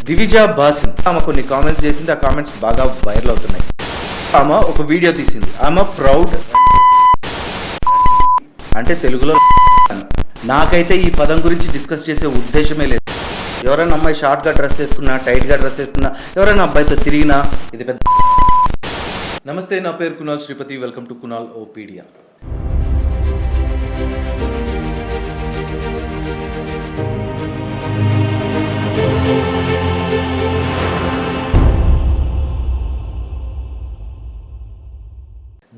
Divija basin ఆమె కొన్ని comments చేసింది. ఆ కామెంట్స్ బాగా వైరల్ అవుతున్నాయి. ఆమె ఒక వీడియో తీసింది. ఆమె ప్రౌడ్ అంటే తెలుగులో. నాకైతే ఈ పదం గురించి డిస్కస్ చేసే ఉద్దేశమే లేదు. ఎవరైనా అమ్మాయి షార్ట్ గా డ్రెస్ వేసుకున్నా, టైట్ గా డ్రెస్ వేసుకున్నా, ఎవరైనా అబ్బాయితో తిరిగినా ఇది పెద్ద. నమస్తే, నా పేరు Kunal Sripathi. Welcome to Kunalopedia.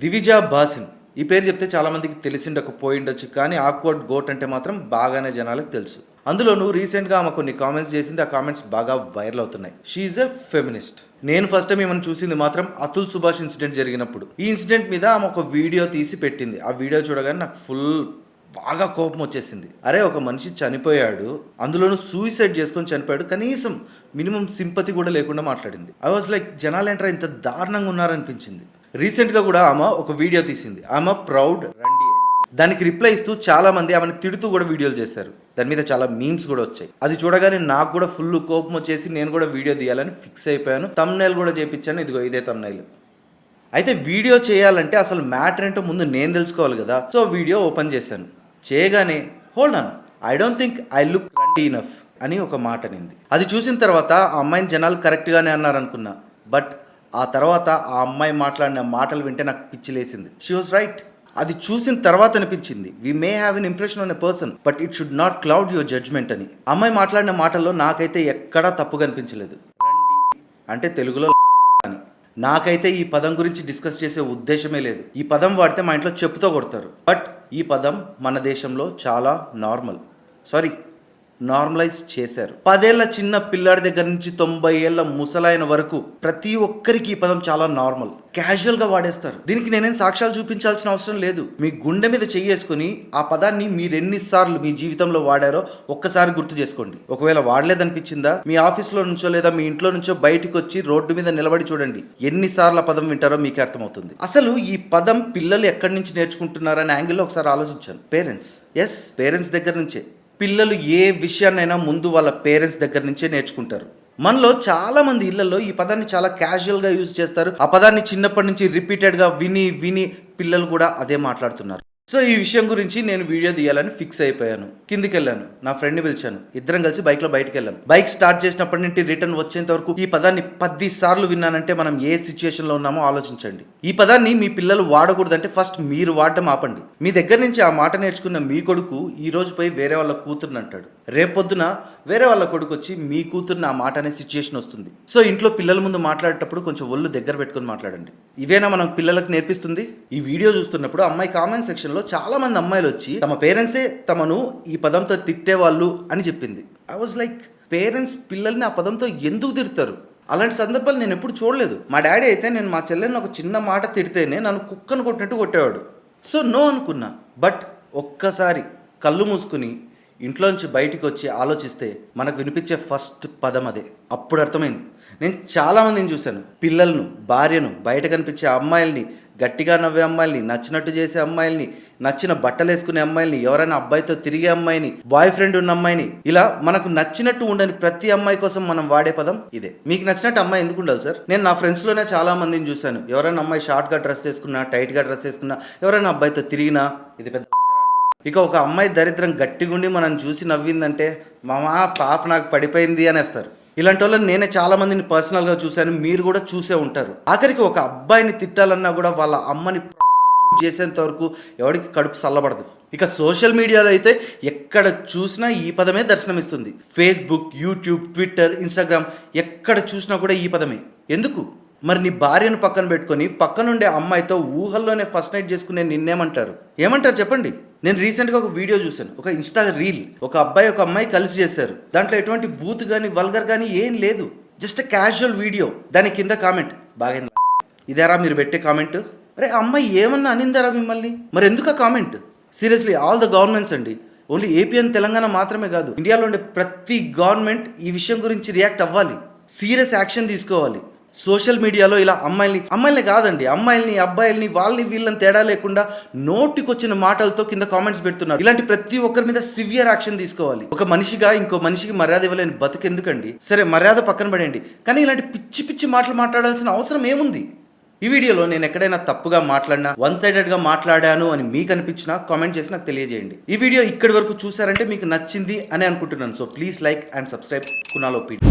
Divija Bhasin ఈ పేరు చెప్తే చాలా మందికి తెలిసిండకపోయిండొచ్చు, కానీ ఆక్వర్డ్ గోట్ అంటే మాత్రం బాగానే జనాలకు తెలుసు. అందులోనూ రీసెంట్గా ఆమె కొన్ని కామెంట్స్ చేసింది. ఆ కామెంట్స్ బాగా వైరల్ అవుతున్నాయి. She's a feminist. నేను ఫస్ట్ టైం ఏమైనా చూసింది మాత్రం అతుల్ సుభాష్ ఇన్సిడెంట్ జరిగినప్పుడు. ఈ ఇన్సిడెంట్ మీద ఆమె ఒక వీడియో తీసి పెట్టింది. ఆ వీడియో చూడగానే నాకు బాగా కోపం వచ్చేసింది. అరే, ఒక మనిషి చనిపోయాడు, అందులోనూ సూసైడ్ చేసుకొని చనిపోయాడు, కనీసం మినిమం సింపతి కూడా లేకుండా మాట్లాడింది. ఐ వాజ్ లైక్, జనాలు ఏంట్రా ఇంత దారుణంగా ఉన్నారనిపించింది. రీసెంట్గా కూడా ఆమె ఒక వీడియో తీసింది. ఆమె ప్రౌడ్ రండి. దానికి రిప్లై ఇస్తూ చాలా మంది ఆమెను తిడుతూ కూడా వీడియోలు చేశారు. దాని మీద చాలా మీమ్స్ కూడా వచ్చాయి. అది చూడగానే నాకు కూడా ఫుల్ కోపం వచ్చేసి నేను కూడా వీడియో తీయాలని ఫిక్స్ అయిపోయాను. థంబ్నెయిల్ కూడా చేయించాను. ఇదిగో ఇదే థంబ్నెయిల్. అయితే వీడియో చేయాలంటే అసలు మ్యాటర్ ఏంటో ముందు నేను తెలుసుకోవాలి కదా. సో వీడియో ఓపెన్ చేశాను. చేయగానే hold on, I don't think I look రండి ఇనఫ్ అని ఒక మాట నింది. అది చూసిన తర్వాత ఆ అమ్మాయిని జనాలు కరెక్ట్గానే అన్నారనుకున్నా. బట్ ఆ తర్వాత ఆ అమ్మాయి మాట్లాడిన మాటలు వింటే నాకు పిచ్చిలేసింది. She was right. అది చూసిన తర్వాత అనిపించింది, we may have an impression on a person but it should not cloud your judgement అని. అమ్మాయి మాట్లాడిన మాటల్లో నాకైతే ఎక్కడా తప్పుగా అనిపించలేదు. అంటే తెలుగులో అని. నాకైతే ఈ పదం గురించి డిస్కస్ చేసే ఉద్దేశమే లేదు. ఈ పదం వాడితే మా ఇంట్లో చెప్పుతో కొడతారు. బట్ ఈ పదం మన దేశంలో చాలా నార్మలైజ్ చేశారు. 10 ఏళ్ల చిన్న పిల్లాడి దగ్గర నుంచి 90 ఏళ్ల ముసలాయన వరకు ప్రతి ఒక్కరికి ఈ పదం చాలా నార్మల్, క్యాజువల్ గా వాడేస్తారు. దీనికి నేనేం సాక్ష్యాలు చూపించాల్సిన అవసరం లేదు. మీ గుండె మీద చెయ్యేసుకుని ఆ పదాన్ని మీరు ఎన్నిసార్లు మీ జీవితంలో వాడారో ఒక్కసారి గుర్తు చేసుకోండి. ఒకవేళ వాడలేదనిపించిందా, మీ ఆఫీస్లో నుంచో లేదా మీ ఇంట్లో నుంచో బయటకు వచ్చి రోడ్డు మీద నిలబడి చూడండి. ఎన్నిసార్లు ఆ పదం వింటారో మీకే అర్థమవుతుంది. అసలు ఈ పదం పిల్లలు ఎక్కడి నుంచి నేర్చుకుంటున్నారనే యాంగిల్లో ఒకసారి ఆలోచించాను. పేరెంట్స్ దగ్గర నుంచే. పిల్లలు ఏ విషయాన్నైనా ముందు వాళ్ళ పేరెంట్స్ దగ్గర నుంచే నేర్చుకుంటారు. మనలో చాలా మంది ఇళ్లలో ఈ పదాన్ని చాలా క్యాజువల్గా యూజ్ చేస్తారు. ఆ పదాన్ని చిన్నప్పటి నుంచి రిపీటెడ్గా విని పిల్లలు కూడా అదే మాట్లాడుతున్నారు. సో ఈ విషయం గురించి నేను వీడియో తీయాలని ఫిక్స్ అయిపోయాను. కిందికి వెళ్ళాను, నా ఫ్రెండ్ని పిలిచాను. ఇద్దరం కలిసి బైక్లో బయటకు వెళ్ళాం. బైక్ స్టార్ట్ చేసినప్పటి నుండి రిటర్న్ వచ్చేంత వరకు ఈ పదాన్ని 10 సార్లు విన్నానంటే మనం ఏ సిచ్యుయేషన్లో ఉన్నామో ఆలోచించండి. ఈ పదాన్ని మీ పిల్లలు వాడకూడదంటే ఫస్ట్ మీరు వాడటం ఆపండి. మీ దగ్గర నుంచి ఆ మాట నేర్చుకున్న మీ కొడుకు ఈ రోజు పోయి వేరే వాళ్ళ కూతుర్ని అంటాడు. రేపొద్దున వేరే వాళ్ళ కొడుకు వచ్చి మీ కూతుర్ని ఆ మాట అనే సిచ్యుయేషన్ వస్తుంది. సో ఇంట్లో పిల్లల ముందు మాట్లాడేటప్పుడు కొంచెం ఒళ్ళు దగ్గర పెట్టుకుని మాట్లాడండి. ఇవేనా మనం పిల్లలకు నేర్పిస్తుంది? ఈ వీడియో చూస్తున్నప్పుడు అమ్మాయి కామెంట్ సెక్షన్ లో చాలా మంది అమ్మాయిలు వచ్చి తమ పేరెంట్సే తమను ఈ పదంతో తిట్టేవాళ్ళు అని చెప్పింది. ఐ వాజ్ లైక్, పేరెంట్స్ పిల్లల్ని ఆ పదంతో ఎందుకు తిడతారు? అలాంటి సందర్భాలు నేను ఎప్పుడు చూడలేదు. మా డాడీ అయితే నేను మా చెల్లెని ఒక చిన్న మాట తిడితేనే నన్ను కుక్కను కొట్టినట్టు కొట్టేవాడు. సో నో అనుకున్నా. బట్ ఒక్కసారి కళ్ళు మూసుకుని ఇంట్లోంచి బయటికి వచ్చి ఆలోచిస్తే మనకు వినిపించే ఫస్ట్ పదం అదే. అప్పుడు అర్థమైంది. నేను చాలామందిని చూశాను. పిల్లలను, భార్యను, బయట కనిపించే అమ్మాయిల్ని, గట్టిగా నవ్వే అమ్మాయిల్ని, నచ్చినట్టు చేసే అమ్మాయిల్ని, నచ్చిన బట్టలు వేసుకునే అమ్మాయిల్ని, ఎవరైనా అబ్బాయితో తిరిగే అమ్మాయిని, బాయ్ ఫ్రెండ్ ఉన్న అమ్మాయిని, ఇలా మనకు నచ్చినట్టు ఉండని ప్రతి అమ్మాయి కోసం మనం వాడే పదం ఇదే. మీకు నచ్చినట్టు అమ్మాయి ఎందుకు ఉండాలి సార్? నేను నా ఫ్రెండ్స్లోనే చాలా మందిని చూశాను. ఎవరైనా అమ్మాయి షార్ట్గా డ్రెస్ వేసుకున్నా, టైట్గా డ్రెస్ వేసుకున్నా, ఎవరైనా అబ్బాయితో తిరిగినా ఇది పెద్ద. ఇక ఒక అమ్మాయి దరిద్రం గట్టిగుండి మనం చూసి నవ్విందంటే మామా పాప నాకు పడిపోయింది అనేస్తారు. ఇలాంటి వాళ్ళని నేనే చాలా మందిని పర్సనల్గా చూశాను. మీరు కూడా చూసే ఉంటారు. ఆఖరికి ఒక అబ్బాయిని తిట్టాలన్నా కూడా వాళ్ళ అమ్మని చేసేంత వరకు ఎవరికి కడుపు చల్లబడదు. ఇక సోషల్ మీడియాలో అయితే ఎక్కడ చూసినా ఈ పదమే దర్శనమిస్తుంది. ఫేస్బుక్, యూట్యూబ్, ట్విట్టర్, ఇన్స్టాగ్రామ్, ఎక్కడ చూసినా కూడా ఈ పదమే. ఎందుకు? మరి నీ భార్యను పక్కన పెట్టుకొని పక్కనుండే అమ్మాయితో ఊహల్లోనే ఫస్ట్ నైట్ చేసుకునే నిన్నేమంటారు? ఏమంటారు చెప్పండి? నేను రీసెంట్గా ఒక వీడియో చూశాను. ఒక ఇన్స్టా రీల్. ఒక అబ్బాయి ఒక అమ్మాయి కలిసి చేశారు. దాంట్లో ఎటువంటి బూత్ కానీ వల్గర్ కానీ ఏం లేదు. Just casual video. దాని కింద కామెంట్, బాగా ఇదేరా మీరు పెట్టే కామెంట్? అరే అమ్మాయి ఏమన్నా అనిందారా మిమ్మల్ని? మరి ఎందుకు ఆ comment? Seriously all the governments అండి, ఓన్లీ ఏపీ అండ్ తెలంగాణ మాత్రమే కాదు, ఇండియాలో ఉండే ప్రతి గవర్నమెంట్ ఈ విషయం గురించి రియాక్ట్ అవ్వాలి. సీరియస్ యాక్షన్ తీసుకోవాలి. సోషల్ మీడియాలో ఇలా అమ్మాయిల్ని కాదండి, అమ్మాయిల్ని అబ్బాయిల్ని వాళ్ళని వీళ్ళని తేడా లేకుండా నోటికొచ్చిన మాటలతో కింద కామెంట్స్ పెడుతున్నారు. ఇలాంటి ప్రతి ఒక్కరి మీద సివియర్ యాక్షన్ తీసుకోవాలి. ఒక మనిషిగా ఇంకో మనిషికి మర్యాద ఇవ్వలేని బతుకెందుకండి? సరే మర్యాద పక్కన పడండి, కానీ ఇలాంటి పిచ్చి పిచ్చి మాటలు మాట్లాడాల్సిన అవసరం ఏముంది? ఈ వీడియోలో నేను ఎక్కడైనా తప్పుగా మాట్లాడినా, వన్ సైడెడ్ గా మాట్లాడాను అని మీకు అనిపించినా కామెంట్ చేసి నాకు తెలియజేయండి. ఈ వీడియో ఇక్కడి వరకు చూసారంటే మీకు నచ్చింది అని అనుకుంటున్నాను. So please like and subscribe Kunal OPD.